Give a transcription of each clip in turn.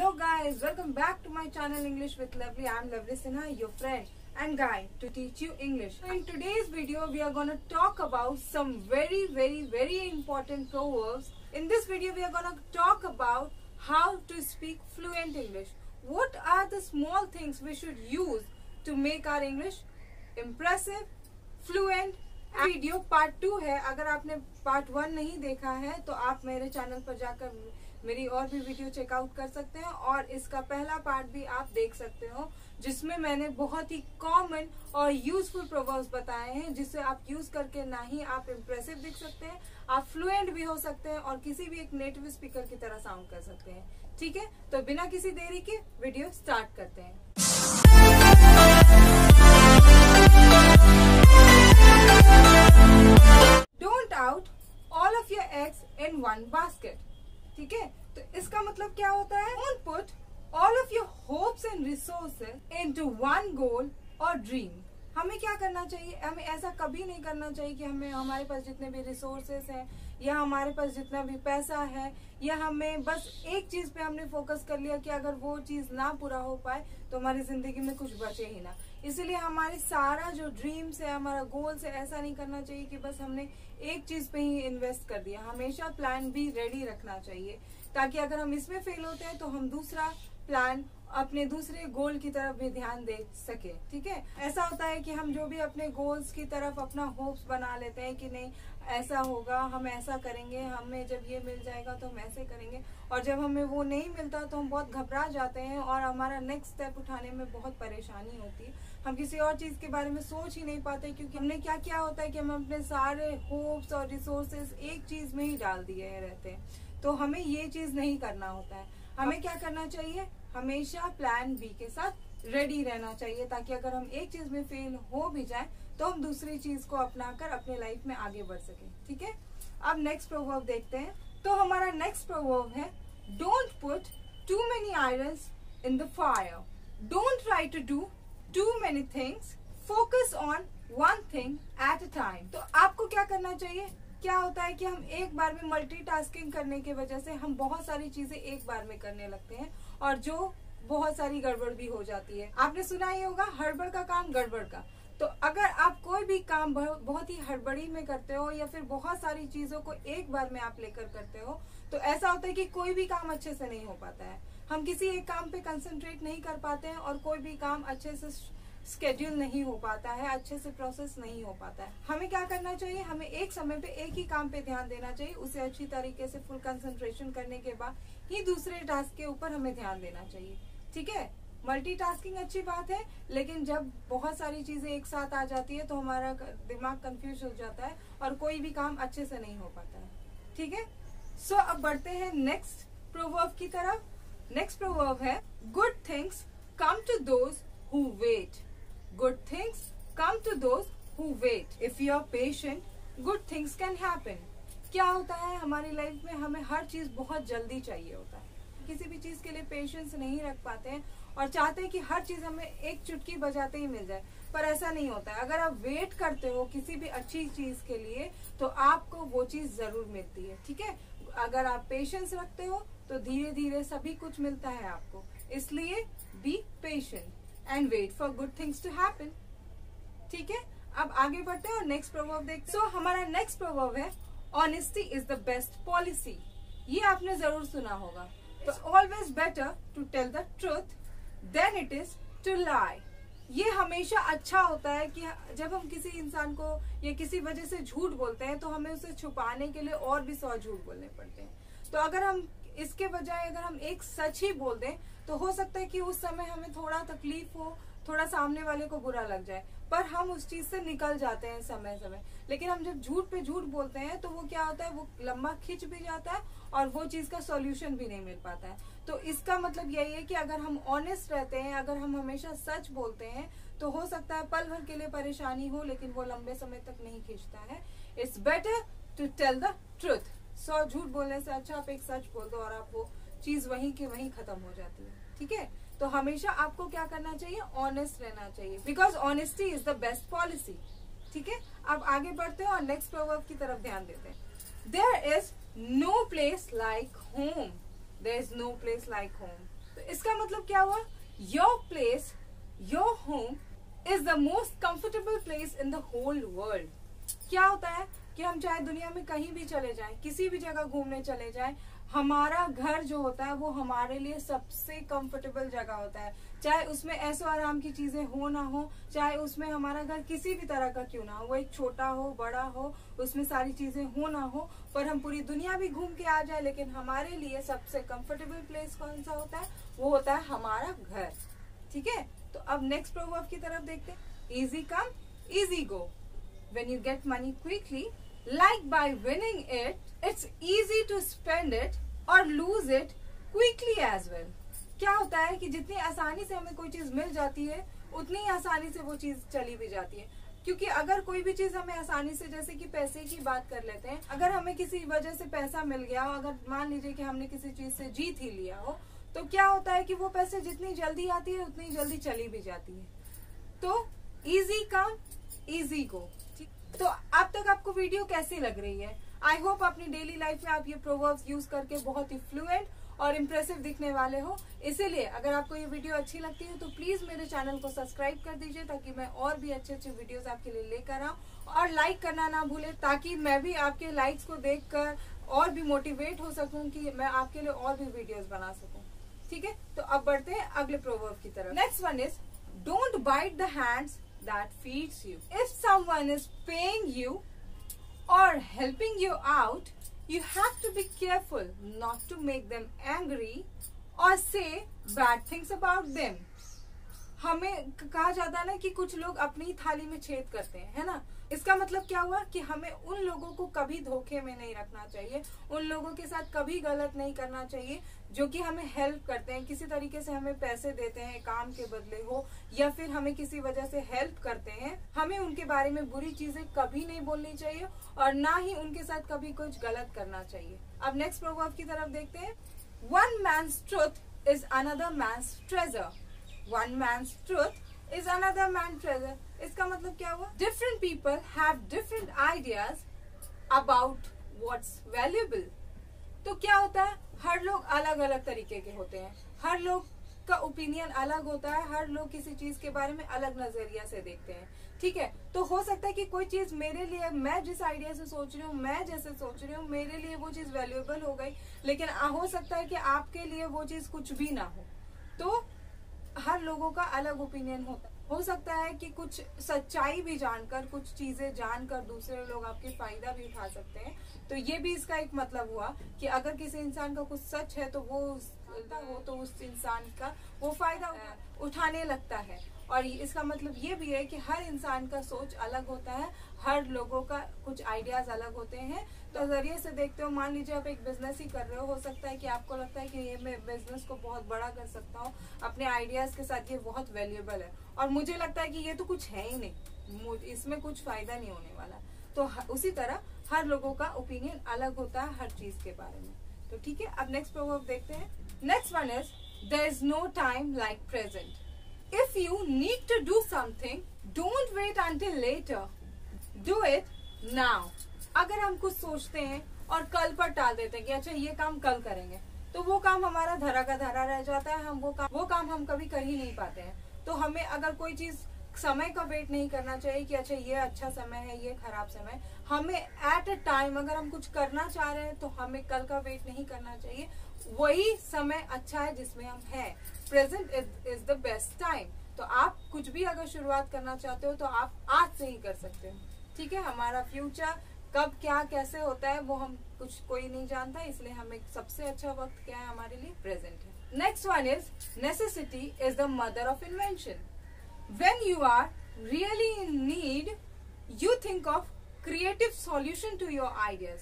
Hello guys, welcome back to my channel English with Lovely. I am Lovely Sinha, your friend and guide to teach you English. In today's video, we are going to talk about some very important proverbs. In this video, we are going to talk about how to speak fluent English. What are the small things we should use to make our English impressive, fluent? Video part 2 है. अगर आपने part 1 नहीं देखा है तो आप मेरे channel पर जाकर मेरी और भी वीडियो चेकआउट कर सकते हैं और इसका पहला पार्ट भी आप देख सकते हो, जिसमें मैंने बहुत ही कॉमन और यूजफुल प्रोवर्ब्स बताए हैं, जिसे आप यूज करके ना ही आप इम्प्रेसिव दिख सकते हैं, आप फ्लुएंट भी हो सकते हैं और किसी भी एक नेटिव स्पीकर की तरह साउंड कर सकते हैं. ठीक है, तो बिना किसी देरी के वीडियो स्टार्ट करते हैं. Don't out all of your eggs in one basket. ठीक है, तो इसका मतलब क्या होता है? Don't put all of your hopes and resources into one goal or dream. हमें क्या करना चाहिए? हमें ऐसा कभी नहीं करना चाहिए कि हमारे पास जितने भी रिसोर्सेस हैं या हमारे पास जितना भी पैसा है या हमें बस एक चीज पे हमने फोकस कर लिया कि अगर वो चीज ना पूरा हो पाए तो हमारी जिंदगी में कुछ बचे ही ना. इसीलिए हमारी सारा जो ड्रीम्स है, हमारा गोल्स है, ऐसा नहीं करना चाहिए कि बस हमने एक चीज पे ही इन्वेस्ट कर दिया. हमेशा प्लान बी रेडी रखना चाहिए ताकि अगर हम इसमें फेल होते हैं तो हम दूसरा प्लान अपने दूसरे गोल की तरफ भी ध्यान दे सके. ठीक है, ऐसा होता है कि हम जो भी अपने गोल्स की तरफ अपना होप्स बना लेते हैं कि नहीं ऐसा होगा, हम ऐसा करेंगे, हमें जब ये मिल जाएगा तो हम ऐसे करेंगे, और जब हमें वो नहीं मिलता तो हम बहुत घबरा जाते हैं और हमारा नेक्स्ट स्टेप उठाने में बहुत परेशानी होती है. हम किसी और चीज के बारे में सोच ही नहीं पाते क्योंकि हमने क्या क्या होता है कि हम अपने सारे होप्स और रिसोर्सेज एक चीज में ही डाल दिए रहते हैं. तो हमें ये चीज नहीं करना होता है. हमें क्या करना चाहिए? हमेशा प्लान बी के साथ रेडी रहना चाहिए ताकि अगर हम एक चीज में फेल हो भी जाए तो हम दूसरी चीज को अपनाकर अपने लाइफ में आगे बढ़ सके. ठीक है, अब नेक्स्ट प्रोवर्ब देखते हैं. तो हमारा नेक्स्ट प्रोवर्ब है don't put too many irons in the fire. Don't try to do too many things, focus on one thing at a time. तो आपको क्या करना चाहिए? क्या होता है कि हम एक बार में मल्टीटास्किंग करने की वजह से हम बहुत सारी चीजें एक बार में करने लगते हैं और जो बहुत सारी गड़बड़ भी हो जाती है. आपने सुना ही होगा हड़बड़ का काम गड़बड़ का. तो अगर आप कोई भी काम बहुत ही हड़बड़ी में करते हो या फिर बहुत सारी चीजों को एक बार में आप लेकर करते हो तो ऐसा होता है कि कोई भी काम अच्छे से नहीं हो पाता है. हम किसी एक काम पे कंसंट्रेट नहीं कर पाते हैं और कोई भी काम अच्छे से स्केड्यूल नहीं हो पाता है, अच्छे से प्रोसेस नहीं हो पाता है. हमें क्या करना चाहिए? हमें एक समय पे एक ही काम पे ध्यान देना चाहिए. उसे अच्छी तरीके से फुल कंसंट्रेशन करने के बाद ही दूसरे टास्क के ऊपर हमें ध्यान देना चाहिए. ठीक है, मल्टीटास्किंग अच्छी बात है, लेकिन जब बहुत सारी चीजें एक साथ आ जाती है तो हमारा दिमाग कंफ्यूज हो जाता है और कोई भी काम अच्छे से नहीं हो पाता है. ठीक है, सो अब बढ़ते हैं नेक्स्ट प्रोवर्ब की तरफ. नेक्स्ट प्रोवर्ब है good things come to those who wait. Good things come to those who wait. If you are patient, good things can happen. क्या होता है हमारी लाइफ में? हमें हर चीज बहुत जल्दी चाहिए होता है. किसी भी चीज के लिए पेशेंस नहीं रख पाते हैं और चाहते हैं कि हर चीज हमें एक चुटकी बजाते ही मिल जाए, पर ऐसा नहीं होता है. अगर आप वेट करते हो किसी भी अच्छी चीज के लिए तो आपको वो चीज जरूर मिलती है. ठीक है, अगर आप पेशेंस रखते हो तो धीरे धीरे सभी कुछ मिलता है आपको. इसलिए be patient and wait for good things to happen. ठीक है, अब आगे बढ़ते हैं और नेक्स्ट प्रोवर्ब देखते हैं. हमारा नेक्स्ट प्रोवर्ब है honesty is the best policy. ये आपने जरूर सुना होगा. तो always better to tell the truth than it is to lie. ये हमेशा अच्छा होता है कि जब हम किसी इंसान को या किसी वजह से झूठ बोलते हैं तो हमें उसे छुपाने के लिए और भी 100 झूठ बोलने पड़ते हैं. तो अगर हम इसके बजाय अगर हम एक सच ही बोल दें तो हो सकता है कि उस समय हमें थोड़ा तकलीफ हो, थोड़ा सामने वाले को बुरा लग जाए, पर हम उस चीज से निकल जाते हैं समय समय. लेकिन हम जब झूठ पे झूठ बोलते हैं तो वो क्या होता है, वो लंबा खिंच भी जाता है और वो चीज का सॉल्यूशन भी नहीं मिल पाता है. तो इसका मतलब यही है कि अगर हम ऑनेस्ट रहते हैं, अगर हम हमेशा सच बोलते हैं तो हो सकता है पल भर के लिए परेशानी हो लेकिन वो लंबे समय तक नहीं खिंचता है. It's better to tell the truth. 100 झूठ बोलने से अच्छा आप एक सच बोल दो और आप वो चीज वहीं के वहीं खत्म हो जाती है. ठीक है, तो हमेशा आपको क्या करना चाहिए? ऑनेस्ट रहना चाहिए, because honesty is the best policy. ठीक है, अब आगे बढ़ते हैं और नेक्स्ट प्रोवर्ब की तरफ ध्यान देते हैं. There is no place like home. There is no place like home. तो इसका मतलब क्या हुआ, your place, your home is the most comfortable place in the whole world. क्या होता है कि हम चाहे दुनिया में कहीं भी चले जाएं, किसी भी जगह घूमने चले जाएं, हमारा घर जो होता है वो हमारे लिए सबसे कंफर्टेबल जगह होता है। चाहे उसमें ऐसो आराम की चीजें हो ना हो, चाहे उसमें हमारा घर किसी भी तरह का क्यों ना हो, वो एक छोटा हो बड़ा हो, उसमें सारी चीजें हो ना हो, पर हम पूरी दुनिया भी घूम के आ जाए, लेकिन हमारे लिए सबसे कंफर्टेबल प्लेस कौन सा होता है, वो होता है हमारा घर। ठीक है, तो अब नेक्स्ट प्रोवर्ब की तरफ देखते हैं। Easy come easy go, when you get money quickly, like by winning it, it's easy to spend it or lose it quickly as well। क्या होता है कि जितनी आसानी से हमें कोई चीज मिल जाती है, उतनी आसानी से वो चीज चली भी जाती है। क्योंकि अगर कोई भी चीज हमें आसानी से, जैसे कि पैसे की बात कर लेते हैं, अगर हमें किसी वजह से पैसा मिल गया हो, अगर मान लीजिए कि हमने किसी चीज से जीत ही लिया हो, तो क्या होता है कि वो पैसे जितनी जल्दी आती है उतनी जल्दी चली भी जाती है। तो इजी कम इजी गो। तो अब तक आपको वीडियो कैसी लग रही है? आई होप अपनी डेली लाइफ में आप ये प्रोवर्ब्स यूज करके बहुत ही फ्लुएंट और इम्प्रेसिव दिखने वाले हो। इसीलिए अगर आपको ये वीडियो अच्छी लगती है तो प्लीज मेरे चैनल को सब्सक्राइब कर दीजिए, ताकि मैं और भी अच्छे अच्छे वीडियोस आपके लिए लेकर आऊं। और लाइक करना ना भूले, ताकि मैं भी आपके लाइक्स को देखकर और भी मोटिवेट हो सकूं कि मैं आपके लिए और भी वीडियोस बना सकूं। ठीक है, तो अब बढ़ते हैं अगले प्रोवर्ब की तरफ। Next one is don't bite the hands that feeds you. If someone is paying you or helping you out, you have to be careful not to make them angry or say bad things about them. हमें कहा जाता है ना कि कुछ लोग अपनी थाली में छेद करते हैं, है ना। इसका मतलब क्या हुआ कि हमें उन लोगों को कभी धोखे में नहीं रखना चाहिए, उन लोगों के साथ कभी गलत नहीं करना चाहिए जो कि हमें हेल्प करते हैं, किसी तरीके से हमें पैसे देते हैं काम के बदले हो, या फिर हमें किसी वजह से हेल्प करते हैं। हमें उनके बारे में बुरी चीजें कभी नहीं बोलनी चाहिए और ना ही उनके साथ कभी कुछ गलत करना चाहिए। अब नेक्स्ट प्रोवर्ब की तरफ देखते हैं। One man's truth is another man's treasure. One man's truth is another man's treasure। इसका मतलब क्या हुआ? Different people have different ideas about what's valuable। तो क्या होता है, हर लोग अलग अलग तरीके के होते हैं, हर लोग का ओपिनियन अलग होता है, हर लोग किसी चीज के बारे में अलग नजरिया से देखते हैं। ठीक है, तो हो सकता है कि कोई चीज मेरे लिए, मैं जिस आइडिया से सोच रही हूँ, मैं जैसे सोच रही हूँ, मेरे लिए वो चीज वैल्यूएबल हो गई, लेकिन हो सकता है कि आपके लिए वो चीज कुछ भी ना हो। तो हर लोगों का अलग ओपिनियन होता है। हो सकता है कि कुछ सच्चाई भी जानकर, कुछ चीजें जानकर दूसरे लोग आपके फायदा भी उठा सकते हैं। तो ये भी इसका एक मतलब हुआ कि अगर किसी इंसान का कुछ सच है तो वो उस इंसान का वो फायदा उठाने लगता है। और इसका मतलब ये भी है कि हर इंसान का सोच अलग होता है, हर लोगों का कुछ आइडियाज अलग होते हैं। तो नजरिए से देखते हो, मान लीजिए आप एक बिजनेस ही कर रहे हो सकता है कि आपको लगता है कि ये मैं बिजनेस को बहुत बड़ा कर सकता हूँ, अपने आइडियाज के साथ ये बहुत वैल्यूएबल है, और मुझे लगता है कि ये तो कुछ है ही नहीं, इसमें कुछ फायदा नहीं होने वाला। तो उसी तरह हर लोगों का ओपिनियन अलग होता है हर चीज के बारे में। तो ठीक है, अब नेक्स्ट प्रोवर्ब देखते हैं। Next one is there is no time like present. If you need to do something, don't wait until later. Do it now. अगर हम कुछ सोचते हैं और कल पर टाल देते हैं कि अच्छा ये काम कल करेंगे, तो वो काम हमारा धरा का धरा रह जाता है, हम वो काम हम कभी कर ही नहीं पाते हैं। तो हमें अगर कोई चीज समय का वेट नहीं करना चाहिए कि अच्छा ये अच्छा समय है, ये खराब समय। हमें एट अ टाइम अगर हम कुछ करना चाह रहे हैं तो हमें कल का वेट नहीं करना चाहिए। वही समय अच्छा है जिसमें हम हैं। Present is the best time. तो आप कुछ भी अगर शुरुआत करना चाहते हो तो आप आज से ही कर सकते हो। ठीक है, हमारा फ्यूचर कब क्या कैसे होता है वो हम कोई नहीं जानता, इसलिए हमें सबसे अच्छा वक्त क्या है हमारे लिए, प्रेजेंट है। Next one is necessity is the mother of invention. When you are really in need, you think of creative solution to your ideas।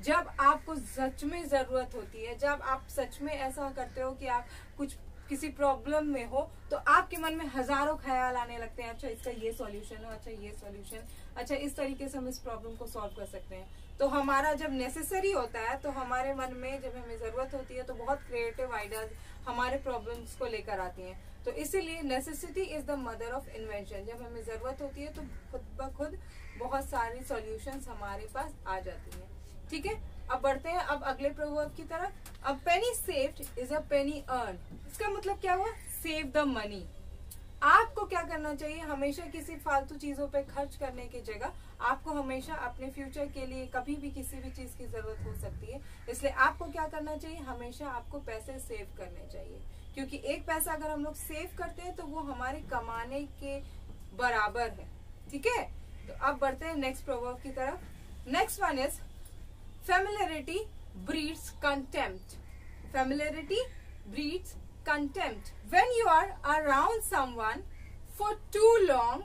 जब आपको सच में जरूरत होती है, जब आप सच में ऐसा करते हो कि आप कुछ किसी प्रॉब्लम में हो, तो आपके मन में हजारों ख्याल आने लगते हैं, अच्छा इसका ये सॉल्यूशन है, अच्छा ये सॉल्यूशन, अच्छा इस तरीके से हम इस प्रॉब्लम को सॉल्व कर सकते हैं। तो हमारा जब नेसेसरी होता है तो हमारे मन में जब हमें जरूरत होती है तो बहुत क्रिएटिव आइडियाज हमारे प्रॉब्लम्स को लेकर आती हैं। तो इसीलिए necessity is the mother of invention. जब हमें जरूरत होती है तो खुद ब खुद बहुत सारी सॉल्यूशंस हमारे पास आ जाती हैं। ठीक है, अब बढ़ते हैं अब अगले प्रोवर्ब की तरफ। A penny saved is a penny earn. इसका मतलब क्या हुआ? Save the money. आपको क्या करना चाहिए? हमेशा किसी फालतू चीजों पे खर्च करने की जगह आपको हमेशा अपने फ्यूचर के लिए कभी भी किसी भी चीज की जरूरत हो सकती है, इसलिए आपको क्या करना चाहिए? हमेशा आपको पैसे सेव करने चाहिए, क्योंकि एक पैसा अगर हम लोग सेव करते हैं तो वो हमारे कमाने के बराबर है। ठीक है, तो अब बढ़ते हैं नेक्स्ट प्रोवर्ब की तरफ। Next one is familiarity breeds contempt. Familiarity breeds contempt. When you are around someone for too long,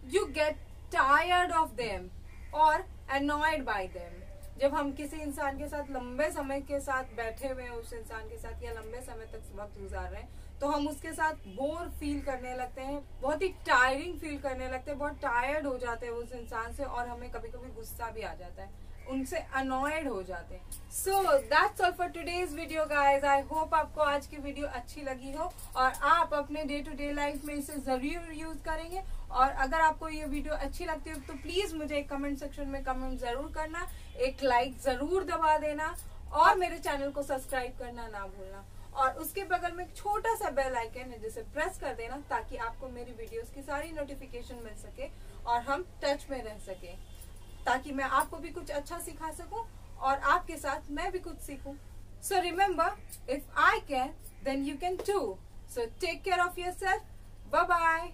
you get tired of them or annoyed by them. जब हम किसी इंसान के साथ लंबे समय के साथ बैठे हुए हैं, उस इंसान के साथ या लंबे समय तक वक्त गुजार रहे हैं, तो हम उसके साथ बोर फील करने लगते हैं, बहुत ही टायरिंग फील करने लगते हैं, बहुत टायर्ड हो जाते हैं उस इंसान से, और हमें कभी कभी गुस्सा भी आ जाता है, उनसे अनॉयड हो जाते हैं। So that's all for today's video guys. I hope आपको आज की वीडियो अच्छी लगी हो और आप अपने डे टू डे लाइफ में इसे जरूर यूज करेंगे। और अगर आपको ये वीडियो अच्छी लगती हो तो प्लीज मुझे कमेंट सेक्शन में कमेंट जरूर करना, एक लाइक जरूर दबा देना और मेरे चैनल को सब्सक्राइब करना ना भूलना। और उसके बगल में एक छोटा सा बेल आइकन है जिसे प्रेस कर देना, ताकि आपको मेरी वीडियोस की सारी नोटिफिकेशन मिल सके और हम टच में रह सके, ताकि मैं आपको भी कुछ अच्छा सिखा सकूं और आपके साथ मैं भी कुछ सीखूं। So remember, if I can then you can too. So take care of yourself. Bye bye.